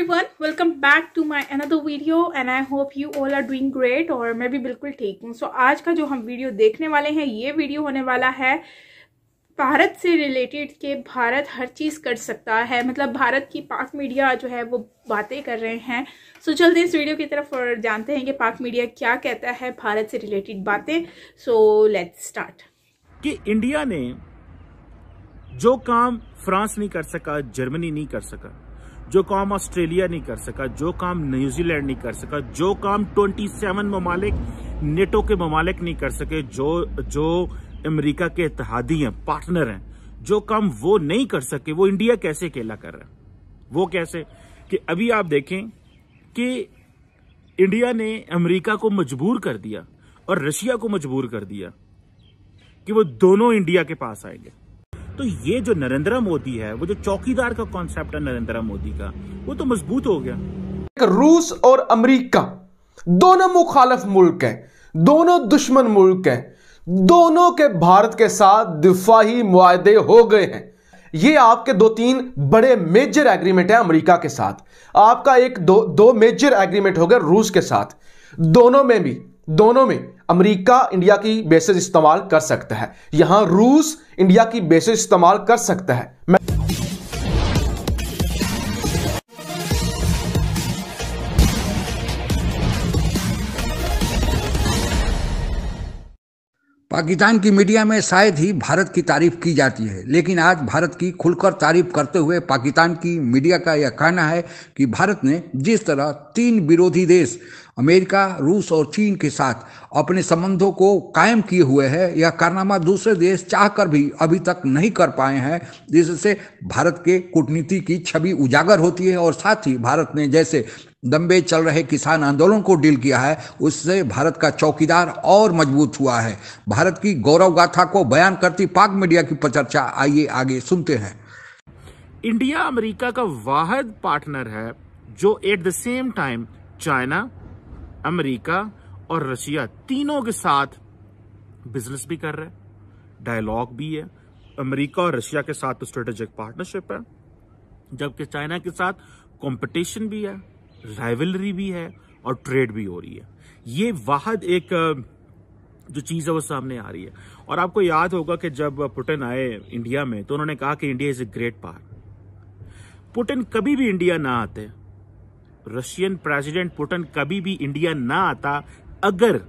everyone, welcome back to my another video and I hope you all are doing great। और मैं भी बिल्कुल ठीक हूँ। सो आज का जो हम वीडियो देखने वाले हैं, ये वीडियो होने वाला है भारत से रिलेटेड के भारत हर चीज़ कर सकता है, मतलब भारत की पाक मीडिया जो है वो बातें कर रहे हैं। सो चलते हैं इस वीडियो की तरफ और जानते हैं कि पाक मीडिया क्या कहता है भारत से रिलेटेड बातें। So let's start. कि इंडिया ने जो काम फ्रांस नहीं कर सका, जर्मनी नहीं कर सका, जो काम ऑस्ट्रेलिया नहीं कर सका, जो काम न्यूजीलैंड नहीं कर सका, जो काम 27 ममालिक नेटो के ममालिक नहीं कर सके, जो अमेरिका के इत्तेहादी हैं, पार्टनर हैं, जो काम वो नहीं कर सके, वो इंडिया कैसे अकेला कर रहा है। वो कैसे कि अभी आप देखें कि इंडिया ने अमेरिका को मजबूर कर दिया और रशिया को मजबूर कर दिया कि वो दोनों इंडिया के पास आएंगे। तो ये जो नरेंद्र मोदी है, वो जो चौकीदार का कॉन्सेप्ट है नरेंद्र मोदी का, वो तो मजबूत हो गया। रूस और अमेरिका दोनों मुखालिफ मुल्क हैं, दोनों दुश्मन मुल्क हैं, दोनों के भारत के साथ दिफाही मुआहदे हो गए हैं। ये आपके दो तीन बड़े मेजर एग्रीमेंट है अमेरिका के साथ। आपका एक दो मेजर एग्रीमेंट हो गया रूस के साथ। दोनों में अमेरिका इंडिया की बेसेस इस्तेमाल कर सकता है, यहां रूस इंडिया की बेसेस इस्तेमाल कर सकता है। पाकिस्तान की मीडिया में शायद ही भारत की तारीफ की जाती है, लेकिन आज भारत की खुलकर तारीफ करते हुए पाकिस्तान की मीडिया का यह कहना है कि भारत ने जिस तरह तीन विरोधी देश अमेरिका, रूस और चीन के साथ अपने संबंधों को कायम किए हुए हैं, यह कारनामा दूसरे देश चाहकर भी अभी तक नहीं कर पाए हैं, जिससे भारत के कूटनीति की छवि उजागर होती है। और साथ ही भारत ने जैसे लंबे चल रहे किसान आंदोलन को डील किया है, उससे भारत का चौकीदार और मजबूत हुआ है। भारत की गौरव गाथा को बयान करती पाक मीडिया की चर्चा आइए आगे सुनते हैं। इंडिया अमेरिका का वाहिद पार्टनर है जो at the same time China, America और रशिया तीनों के साथ बिजनेस भी कर रहा है, डायलॉग भी है। अमेरिका और रशिया के साथ तो स्ट्रेटेजिक पार्टनरशिप है, जबकि चाइना के साथ कंपटीशन भी है, राइवलरी भी है और ट्रेड भी हो रही है। ये वाहिद एक जो चीज है वो सामने आ रही है। और आपको याद होगा कि जब पुतिन आए इंडिया में तो उन्होंने कहा कि India is a great partner. Putin कभी भी इंडिया ना आते, रशियन प्रेसिडेंट पुतिन कभी भी इंडिया ना आता अगर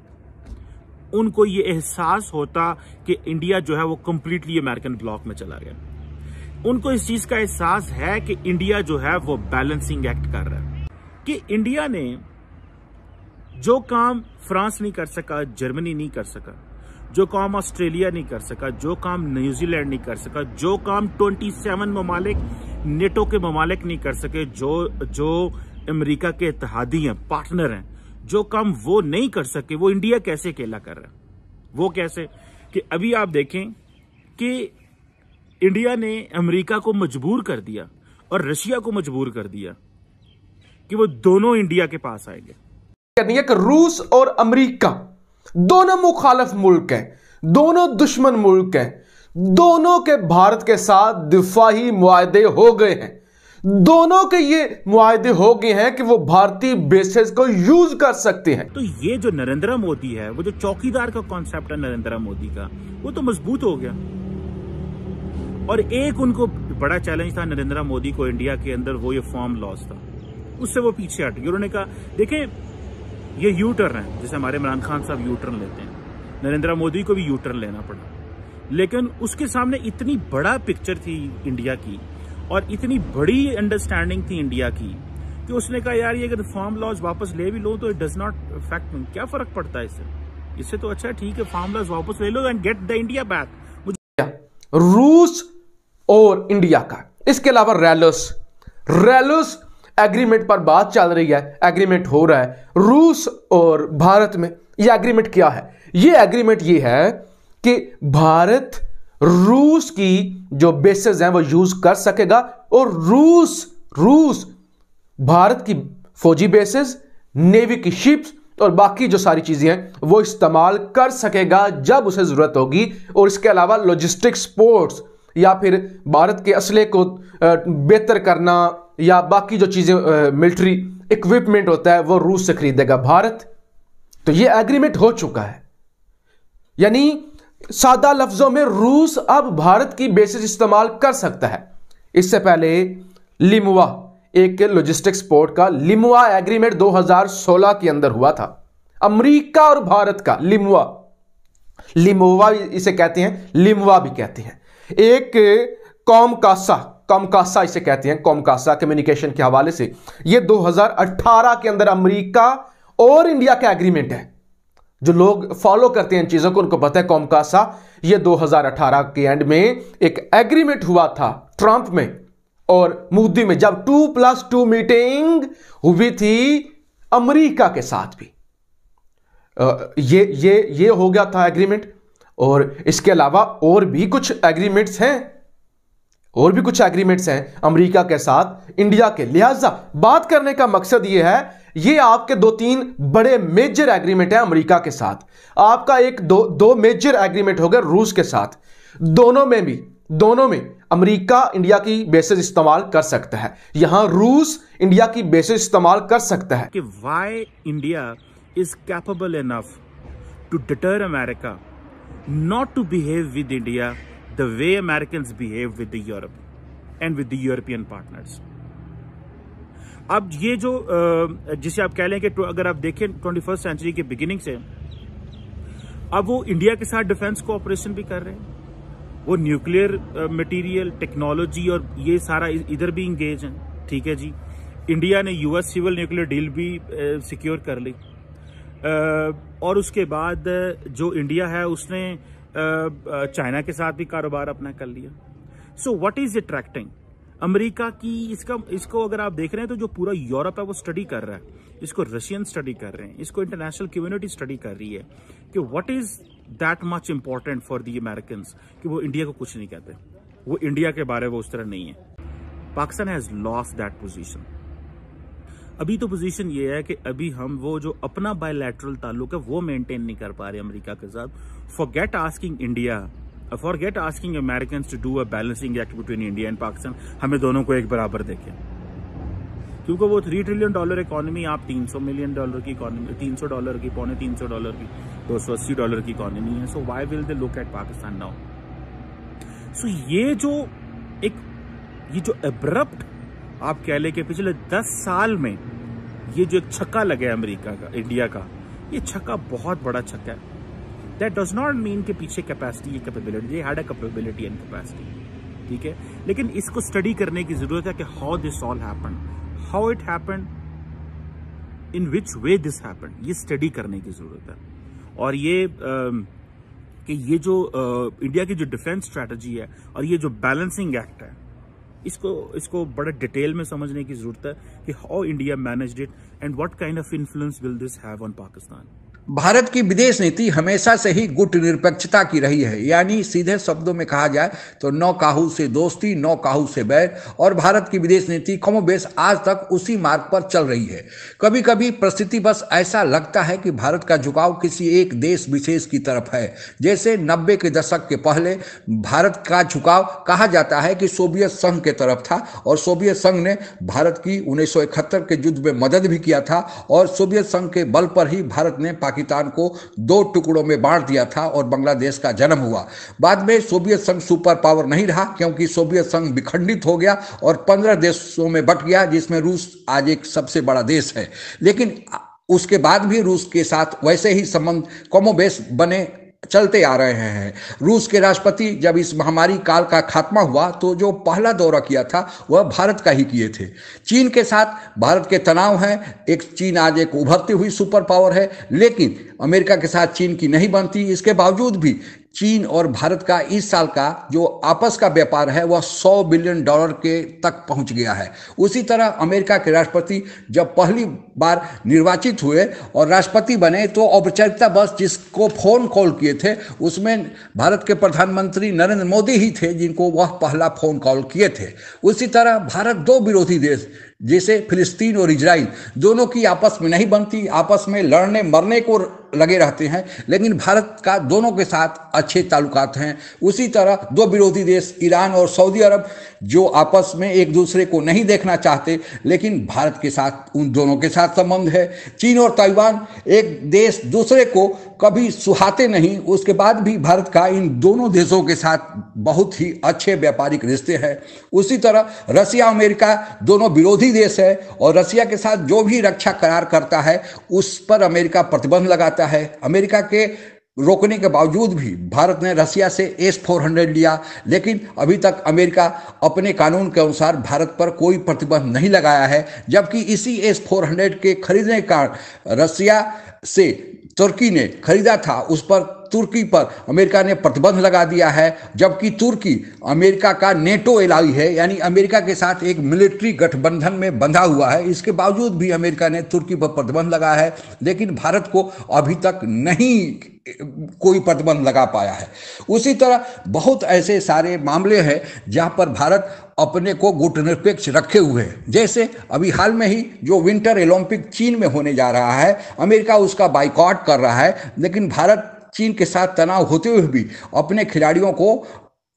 उनको ये एहसास होता कि इंडिया जो है वो कंप्लीटली अमेरिकन ब्लॉक में चला गया। उनको इस चीज का एहसास है कि इंडिया जो है वो बैलेंसिंग एक्ट कर रहा है, कि इंडिया ने जो काम फ्रांस नहीं कर सका, जर्मनी नहीं कर सका, जो काम ऑस्ट्रेलिया नहीं कर सका, जो काम न्यूजीलैंड नहीं कर सका, जो काम 27 ममालिक नेटो के ममालिक नहीं कर सके, जो अमेरिका के इत्तेहादी हैं, पार्टनर हैं, जो काम वो नहीं कर सके, वो इंडिया कैसे अकेला कर रहा है। वो कैसे कि अभी आप देखें कि इंडिया ने अमेरिका को मजबूर कर दिया और रशिया को मजबूर कर दिया कि वो दोनों इंडिया के पास आएंगे। करनी है कि रूस और अमेरिका दोनों मुखालिफ मुल्क हैं, दोनों दुश्मन मुल्क हैं, दोनों के भारत के साथ दिफाही मुआहदे हो गए हैं। दोनों के ये मुआहदे हो गए हैं कि वो भारतीय बेसेस को यूज कर सकते हैं। तो ये जो नरेंद्र मोदी है, वो जो चौकीदार का कॉन्सेप्ट है नरेंद्र मोदी का, वो तो मजबूत हो गया। और एक उनको बड़ा चैलेंज था नरेंद्र मोदी को इंडिया के अंदर, वो ये फॉर्म लॉस था, उससे वो पीछे हट गए। उन्होंने कहा देखें ये यू टर्न है, जैसे हमारे इमरान खान साहब यू टर्न लेते हैं, नरेंद्र मोदी को भी यू टर्न लेना पड़ा। लेकिन उसके सामने इतनी बड़ा पिक्चर थी इंडिया की और इतनी बड़ी अंडरस्टैंडिंग थी इंडिया की कि उसने कहा यार ये अगर फार्म लॉज वापस ले भी लो तो it does not affect me, क्या फर्क पड़ता है इससे तो अच्छा ठीक है फार्म लॉज वापस ले लो and get the India back. रूस और इंडिया का, इसके अलावा रेलस एग्रीमेंट पर बात चल रही है, एग्रीमेंट हो रहा है रूस और भारत में। यह एग्रीमेंट क्या है? यह एग्रीमेंट ये है कि भारत रूस की जो बेसेस हैं वो यूज कर सकेगा और रूस भारत की फौजी बेसेस, नेवी की शिप्स और बाकी जो सारी चीजें हैं वो इस्तेमाल कर सकेगा जब उसे जरूरत होगी। और इसके अलावा लॉजिस्टिक सपोर्ट्स या फिर भारत के असले को बेहतर करना, या बाकी जो चीजें मिलिट्री इक्विपमेंट होता है वो रूस से खरीदेगा भारत। तो ये एग्रीमेंट हो चुका है, यानी सादा लफ्जों में रूस अब भारत की बेसिस इस्तेमाल कर सकता है। इससे पहले लिमुआ, एक लॉजिस्टिक्स पोर्ट का लिमुआ एग्रीमेंट 2016 के अंदर हुआ था, अमेरिका और भारत का। लिमुआ इसे कहते हैं, लिमुआ भी कहते हैं। एक कॉमकासा इसे कहते हैं, कॉमकासा कम्युनिकेशन के हवाले से। यह 2018 के अंदर अमेरिका और इंडिया का एग्रीमेंट है। जो लोग फॉलो करते हैं इन चीजों को उनको पता है कॉमकासा। यह 2018 के एंड में एक एग्रीमेंट हुआ था ट्रंप में और मोदी में, जब 2+2 मीटिंग हुई थी अमेरिका के साथ भी। ये हो गया था एग्रीमेंट। और इसके अलावा और भी कुछ एग्रीमेंट्स हैं अमेरिका के साथ इंडिया के। लिहाजा बात करने का मकसद यह है, ये आपके 2-3 बड़े मेजर एग्रीमेंट है अमेरिका के साथ। आपका एक दो मेजर एग्रीमेंट हो गया रूस के साथ। दोनों में अमेरिका इंडिया की बेसिस इस्तेमाल कर सकता है, यहां रूस इंडिया की बेसिस इस्तेमाल कर सकता है। कि why India is capable enough to deter America not to behave with India the way Americans behave with the Europe and with the European partners. अब ये जो जिसे आप कह लें कि अगर आप देखें 21st सेंचुरी के बिगिनिंग से अब वो इंडिया के साथ डिफेंस कोऑपरेशन भी कर रहे हैं, वो न्यूक्लियर मटेरियल टेक्नोलॉजी और ये सारा इधर भी इंगेज हैं। ठीक है जी, इंडिया ने यूएस सिविल न्यूक्लियर डील भी सिक्योर कर ली। और उसके बाद जो इंडिया है उसने चाइना के साथ भी कारोबार अपना कर लिया। So what is attracting America की इसको अगर आप देख रहे हैं तो जो पूरा यूरोप है वो स्टडी कर रहा है, इसको रशियन स्टडी कर रहे हैं, इसको इंटरनेशनल कम्युनिटी स्टडी कर रही है कि what is that much important for the Americans कि वो इंडिया को कुछ नहीं कहते, वो इंडिया के बारे में उस तरह नहीं है। Pakistan has lost that position. अभी तो पोजीशन ये है कि अभी हम वो जो अपना बायलैटरल ताल्लुक है वो मेंटेन नहीं कर पा रहे अमेरिका के साथ। Forget asking Americans to do a balancing act between India and Pakistan. हमें दोनों को एक बराबर देखें, क्योंकि वो $3 ट्रिलियन इकोनॉमी, आप $300 मिलियन की इकोनॉमी, $300 की, $350 की, $280 की इकोनॉमी है। So why will they look at Pakistan now? So ये जो एब्रप्ट आप कह ले कि पिछले 10 साल में ये जो एक छक्का लगा है अमेरिका का, इंडिया का, ये छक्का बहुत बड़ा छक्का है। दैट डज नॉट मीन कि पीछे कैपेसिटी या capability, they had a capability and capacity. ठीक है, लेकिन इसको स्टडी करने की जरूरत है कि how this all happened, how it happened, in which way this happened, ये स्टडी करने की जरूरत है। और ये कि ये जो इंडिया की जो डिफेंस स्ट्रैटेजी है और ये जो बैलेंसिंग एक्ट है, इसको बड़े डिटेल में समझने की जरूरत है कि how India managed it and what kind of influence will this have on Pakistan. Bharat की विदेश नीति हमेशा से ही गुट निरपेक्षता की रही है, यानी सीधे शब्दों में कहा जाए तो नौ काहू से दोस्ती, नौ काहू से बैर। और भारत की विदेश नीति कमोबेश आज तक उसी मार्ग पर चल रही है। कभी कभी परिस्थिति बस ऐसा लगता है कि भारत का झुकाव किसी एक देश विशेष की तरफ है। जैसे 90 के दशक के पहले भारत का झुकाव कहा जाता है कि सोवियत संघ के तरफ था, और सोवियत संघ ने भारत की 1971 के युद्ध में मदद भी किया था, और सोवियत संघ के बल पर ही भारत ने पाकिस्तान को 2 टुकड़ों में बांट दिया था और बांग्लादेश का जन्म हुआ। बाद में सोवियत संघ सुपर पावर नहीं रहा, क्योंकि सोवियत संघ विखंडित हो गया और 15 देशों में बंट गया, जिसमें रूस आज एक सबसे बड़ा देश है। लेकिन उसके बाद भी रूस के साथ वैसे ही संबंध कमोबेश बने चलते आ रहे हैं। रूस के राष्ट्रपति जब इस महामारी काल का खात्मा हुआ तो जो पहला दौरा किया था वह भारत का ही किए थे। चीन के साथ भारत के तनाव हैं, चीन आज एक उभरती हुई सुपर पावर है, लेकिन अमेरिका के साथ चीन की नहीं बनती। इसके बावजूद भी चीन और भारत का इस साल का जो आपस का व्यापार है वह $100 बिलियन के तक पहुंच गया है। उसी तरह अमेरिका के राष्ट्रपति जब पहली बार निर्वाचित हुए और राष्ट्रपति बने तो औपचारिकता बस जिसको फोन कॉल किए थे उसमें भारत के प्रधानमंत्री नरेंद्र मोदी ही थे जिनको वह पहला फोन कॉल किए थे। उसी तरह भारत 2 विरोधी देश जैसे फिलिस्तीन और इजराइल दोनों की आपस में नहीं बनती, आपस में लड़ने मरने को लगे रहते हैं, लेकिन भारत का दोनों के साथ अच्छे ताल्लुकात हैं। उसी तरह दो विरोधी देश ईरान और सऊदी अरब जो आपस में एक दूसरे को नहीं देखना चाहते, लेकिन भारत के साथ उन दोनों के साथ संबंध है। चीन और ताइवान एक देश दूसरे को कभी सुहाते नहीं, उसके बाद भी भारत का इन दोनों देशों के साथ बहुत ही अच्छे व्यापारिक रिश्ते हैं। उसी तरह रसिया अमेरिका दोनों विरोधी देश है और रसिया के साथ जो भी रक्षा करार करता है उस पर अमेरिका प्रतिबंध लगाता है। अमेरिका के रोकने के बावजूद भी भारत ने रसिया से S-400 लिया, लेकिन अभी तक अमेरिका अपने कानून के अनुसार भारत पर कोई प्रतिबंध नहीं लगाया है, जबकि इसी S-400 के खरीदने का रसिया से तुर्की ने खरीदा था, उस पर तुर्की पर अमेरिका ने प्रतिबंध लगा दिया है। जबकि तुर्की अमेरिका का नेटो एलाई है, यानी अमेरिका के साथ एक मिलिट्री गठबंधन में बंधा हुआ है। इसके बावजूद भी अमेरिका ने तुर्की पर प्रतिबंध लगाया है, लेकिन भारत को अभी तक नहीं कोई प्रतिबंध लगा पाया है। उसी तरह बहुत ऐसे सारे मामले हैं जहां पर भारत अपने को गुटनिरपेक्ष रखे हुए है। जैसे अभी हाल में ही जो विंटर ओलंपिक चीन में होने जा रहा है, अमेरिका उसका बाइकॉट कर रहा है, लेकिन भारत चीन के साथ तनाव होते हुए भी अपने खिलाड़ियों को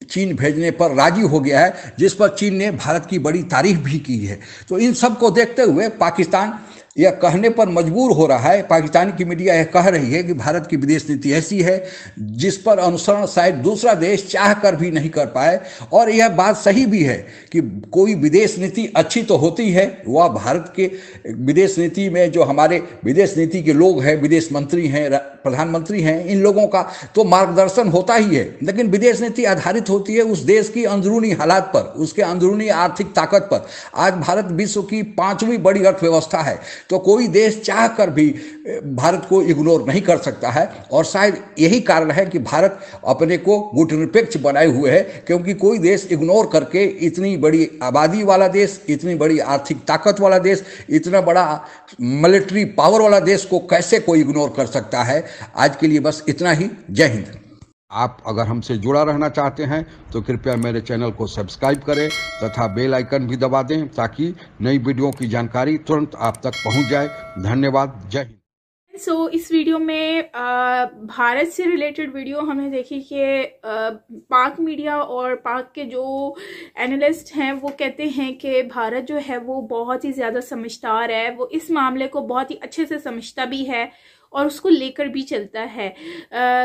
चीन भेजने पर राजी हो गया है, जिस पर चीन ने भारत की बड़ी तारीफ भी की है। तो इन सब को देखते हुए पाकिस्तान यह कहने पर मजबूर हो रहा है, पाकिस्तान की मीडिया यह कह रही है कि भारत की विदेश नीति ऐसी है जिस पर अनुसरण शायद दूसरा देश चाह कर भी नहीं कर पाए। और यह बात सही भी है कि कोई विदेश नीति अच्छी तो होती है, वह भारत के विदेश नीति में जो हमारे विदेश नीति के लोग हैं, विदेश मंत्री हैं, प्रधानमंत्री हैं, इन लोगों का तो मार्गदर्शन होता ही है, लेकिन विदेश नीति आधारित होती है उस देश की अंदरूनी हालात पर, उसके अंदरूनी आर्थिक ताकत पर। आज भारत विश्व की 5वीं बड़ी अर्थव्यवस्था है, तो कोई देश चाह कर भी भारत को इग्नोर नहीं कर सकता है। और शायद यही कारण है कि भारत अपने को गुटनिरपेक्ष बनाए हुए है, क्योंकि कोई देश इग्नोर करके इतनी बड़ी आबादी वाला देश, इतनी बड़ी आर्थिक ताकत वाला देश, इतना बड़ा मिलिट्री पावर वाला देश को कैसे कोई इग्नोर कर सकता है। आज के लिए बस इतना ही। जय हिंद। आप अगर हमसे जुड़ा रहना चाहते हैं तो कृपया मेरे चैनल को सब्सक्राइब करें तथा बेल आइकन भी दबा दें, ताकि नई वीडियो की जानकारी तुरंत आप तक पहुंच जाए। धन्यवाद। जय हिंद। इस वीडियो में भारत से रिलेटेड वीडियो हमें देखिए कि पाक मीडिया और पाक के जो एनालिस्ट हैं वो कहते हैं कि भारत जो है वो बहुत ही ज़्यादा समझदार है, वो इस मामले को बहुत ही अच्छे से समझता भी है और उसको लेकर भी चलता है,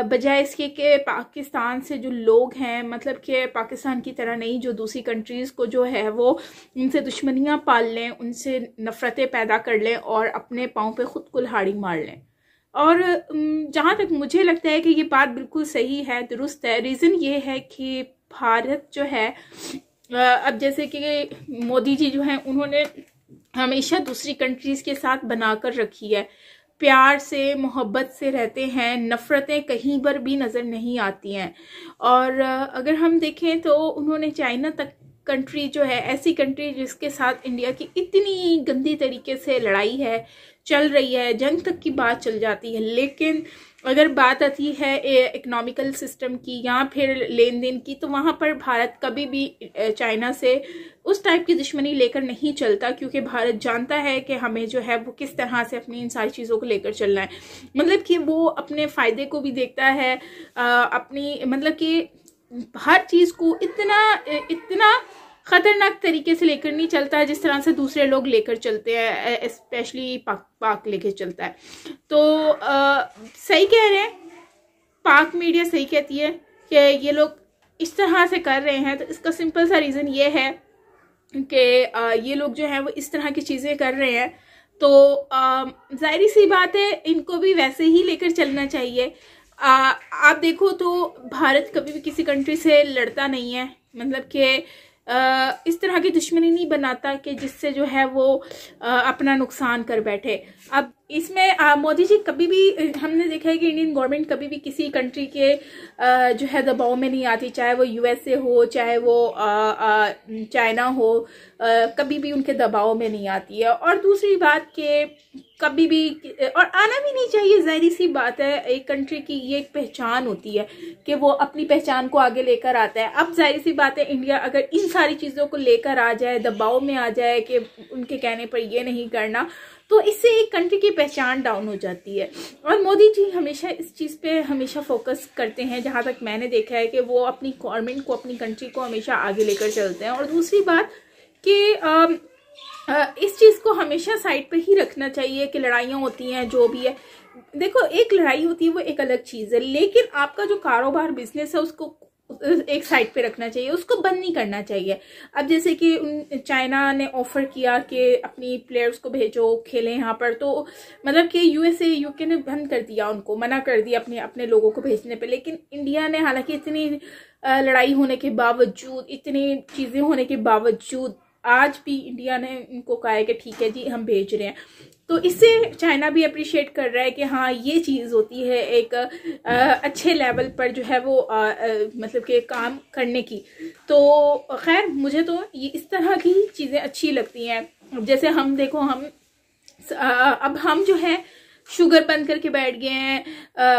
बजाय इसके कि पाकिस्तान से जो लोग हैं, मतलब कि पाकिस्तान की तरह नहीं जो दूसरी कंट्रीज़ को जो है वो उनसे दुश्मनियां पाल लें, उनसे नफ़रतें पैदा कर लें और अपने पाँव पे खुद कुल्हाड़ी मार लें। और जहाँ तक मुझे लगता है कि ये बात बिल्कुल सही है, दुरुस्त है। रीज़न ये है कि भारत जो है अब जैसे कि मोदी जी जो हैं उन्होंने हमेशा दूसरी कंट्रीज़ के साथ बनाकर रखी है, प्यार से मोहब्बत से रहते हैं, नफ़रतें कहीं पर भी नज़र नहीं आती हैं। और अगर हम देखें तो उन्होंने चाइना तक कंट्री जो है, ऐसी कंट्री जिसके साथ इंडिया की इतनी गंदी तरीके से लड़ाई है, चल रही है, जंग तक की बात चल जाती है, लेकिन अगर बात आती है इकोनॉमिकल सिस्टम की या फिर लेन देन की, तो वहाँ पर भारत कभी भी चाइना से उस टाइप की दुश्मनी लेकर नहीं चलता, क्योंकि भारत जानता है कि हमें जो है वो किस तरह से अपनी इन सारी चीज़ों को लेकर चलना है। मतलब कि वो अपने फ़ायदे को भी देखता है, अपनी मतलब कि हर चीज़ को इतना ख़तरनाक तरीके से लेकर नहीं चलता है जिस तरह से दूसरे लोग लेकर चलते हैं, स्पेशली पाक लेकर चलता है। तो सही कह रहे हैं, पाक मीडिया सही कहती है कि ये लोग इस तरह से कर रहे हैं। तो इसका सिंपल सा रीज़न ये है कि ये लोग जो हैं वो इस तरह की चीज़ें कर रहे हैं, तो जाहिर सी बात है इनको भी वैसे ही लेकर चलना चाहिए। आप देखो तो भारत कभी भी किसी कंट्री से लड़ता नहीं है, मतलब कि इस तरह की दुश्मनी नहीं बनाता कि जिससे जो है वो अपना नुकसान कर बैठे। अब इसमें मोदी जी कभी भी, हमने देखा है कि इंडियन गवर्नमेंट कभी भी किसी कंट्री के जो है दबाव में नहीं आती, चाहे वो यूएसए हो, चाहे वो चाइना हो, कभी भी उनके दबाव में नहीं आती है। और दूसरी बात कि कभी भी, और आना भी नहीं चाहिए, ज़ाहिर सी बात है, एक कंट्री की ये एक पहचान होती है कि वो अपनी पहचान को आगे लेकर आता है। अब ज़ाहिर सी बात है, इंडिया अगर इन सारी चीज़ों को लेकर आ जाए, दबाव में आ जाए कि उनके कहने पर ये नहीं करना, तो इससे एक कंट्री की पहचान डाउन हो जाती है। और मोदी जी हमेशा इस चीज़ पे हमेशा फोकस करते हैं, जहाँ तक मैंने देखा है कि वो अपनी गवर्नमेंट को, अपनी कंट्री को हमेशा आगे लेकर चलते हैं। और दूसरी बात कि इस चीज़ को हमेशा साइड पे ही रखना चाहिए कि लड़ाइयाँ होती हैं, जो भी है, देखो एक लड़ाई होती है वो एक अलग चीज़ है, लेकिन आपका जो कारोबार बिजनेस है उसको एक साइड पे रखना चाहिए, उसको बंद नहीं करना चाहिए। अब जैसे कि चाइना ने ऑफर किया कि अपनी प्लेयर्स को भेजो खेलें यहाँ पर, तो मतलब कि यूएसए यूके ने बंद कर दिया, उनको मना कर दिया अपने लोगों को भेजने पे। लेकिन इंडिया ने, हालांकि इतनी लड़ाई होने के बावजूद, इतनी चीज़ें होने के बावजूद, आज भी इंडिया ने उनको कहा है कि ठीक है जी हम भेज रहे हैं। तो इससे चाइना भी अप्रिशिएट कर रहा है कि हाँ ये चीज़ होती है एक अच्छे लेवल पर जो है वो मतलब कि काम करने की। तो खैर मुझे तो ये इस तरह की चीज़ें अच्छी लगती हैं। जैसे हम देखो, अब हम जो है शुगर बंद करके बैठ गए हैं,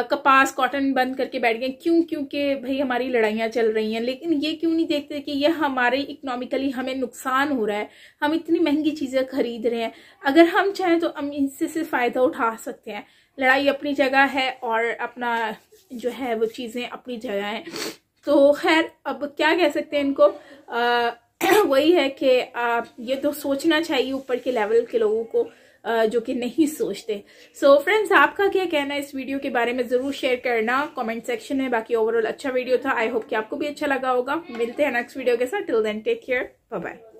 कपास कॉटन बंद करके बैठ गए, क्यों? क्योंकि भाई हमारी लड़ाइयाँ चल रही हैं। लेकिन ये क्यों नहीं देखते कि ये हमारे इकोनॉमिकली हमें नुकसान हो रहा है, हम इतनी महंगी चीज़ें खरीद रहे हैं। अगर हम चाहें तो हम इनसे सिर्फ फ़ायदा उठा सकते हैं। लड़ाई अपनी जगह है और अपना जो है वो चीज़ें अपनी जगह हैं। तो खैर अब क्या कह सकते हैं इनको, वही है कि ये तो सोचना चाहिए ऊपर के लेवल के लोगों को, जो कि नहीं सोचते। सो फ्रेंड्स, आपका क्या कहना है इस वीडियो के बारे में ज़रूर शेयर करना कमेंट सेक्शन में। बाकी ओवरऑल अच्छा वीडियो था, आई होप कि आपको भी अच्छा लगा होगा। मिलते हैं नेक्स्ट वीडियो के साथ। Till then take care, bye bye.